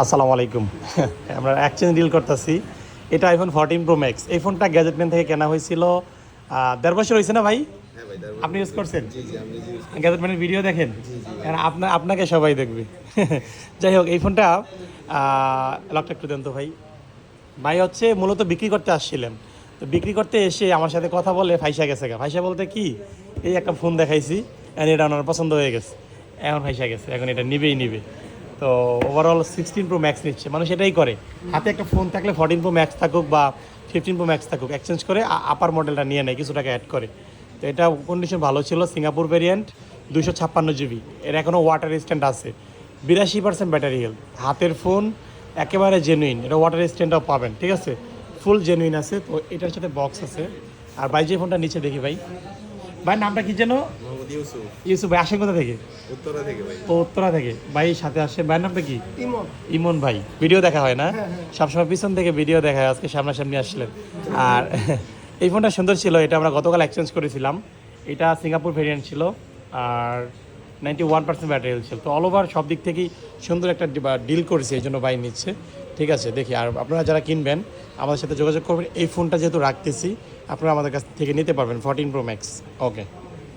আসসালামু আলাইকুম। আমরা এক্সচেঞ্জ ডিল করতেছি। এটা আইফোন 14 প্রো ম্যাক্স। এই ফোনটা গ্যাজেটম্যান থেকে কেনা হয়েছিল ১.৫ বছর হয়েছে না ভাই? হ্যাঁ ভাই, আপনি ইউজ করছেন? জি জি, আমি ইউজ করি। গ্যাজেটম্যানের ভিডিও দেখেন? জি জি ভাই। কারণ আপনাকে সবাই দেখবে। যাই হোক, এই ফোনটা লকটা একটু দেন তো ভাই। ভাই হচ্ছে মূলত বিক্রি করতে আসছিলেন। তো বিক্রি করতে এসে আমার সাথে কথা বলে ফাইসা গেছে ফাইসা বলতে কি, এই একটা ফোন দেখাইছি, এটা ওনার পছন্দ হয়ে গেছে, এখন ফাইসা গেছে, এখন এটা নিবে। তো ওভারঅল 16 প্রো ম্যাক্স নিচ্ছে, মানুষ এটাই করে। হাতে একটা ফোন থাকলে 14 প্রো ম্যাক্স থাকুক বা 15 প্রো ম্যাক্স থাকুক, এক্সচেঞ্জ করে আপার মডেলটা নিয়ে নেয়, কিছু টাকা অ্যাড করে। তো এটা কন্ডিশন ভালো ছিল, সিঙ্গাপুর ভেরিয়েন্ট, 256 জিবি। এর এখনও ওয়াটার স্ট্যান্ড আছে, 82% ব্যাটারি হেলথ। হাতের ফোন একেবারে জেনুইন, এটা ওয়াটার স্ট্যান্ডটাও পাবেন, ঠিক আছে, ফুল জেনুইন আছে। তো এটার সাথে বক্স আছে। আর ভাই যে ফোনটা নিচে দেখি ভাই, ভাই নামটা কি যেন? মোহাম্মদ ইউসুফ। ইউসুফ ভাই, আসেন কোথা থেকে? উত্তরা থেকে ভাই। ও, উত্তরা থেকে। ভাই সাথে আসে, ভাইয়ের নামটা কি? ইমন। ইমন ভাই। ভিডিও দেখা হয় না? সবসময় পিছন থেকে ভিডিও দেখা হয়, আজকে সামনাসামনি আসলেন। আর এই ফোনটা সুন্দর ছিল, এটা আমরা গতকাল এক্সচেঞ্জ করেছিলাম। এটা সিঙ্গাপুর ভেরিয়েন্ট ছিল, আর 91% ব্যাটারি হেলথ ছিল। তো অল ওভার সব দিক থেকেই সুন্দর একটা ডিল করেছি, এই জন্য ভাই নিচ্ছে। ঠিক আছে, দেখি। আর আপনারা যারা কিনবেন আমাদের সাথে যোগাযোগ করবেন। এই ফোনটা যেহেতু রাখতেছি, আপনারা আমাদের কাছ থেকে নিতে পারবেন 14 প্রো ম্যাক্স। ওকে।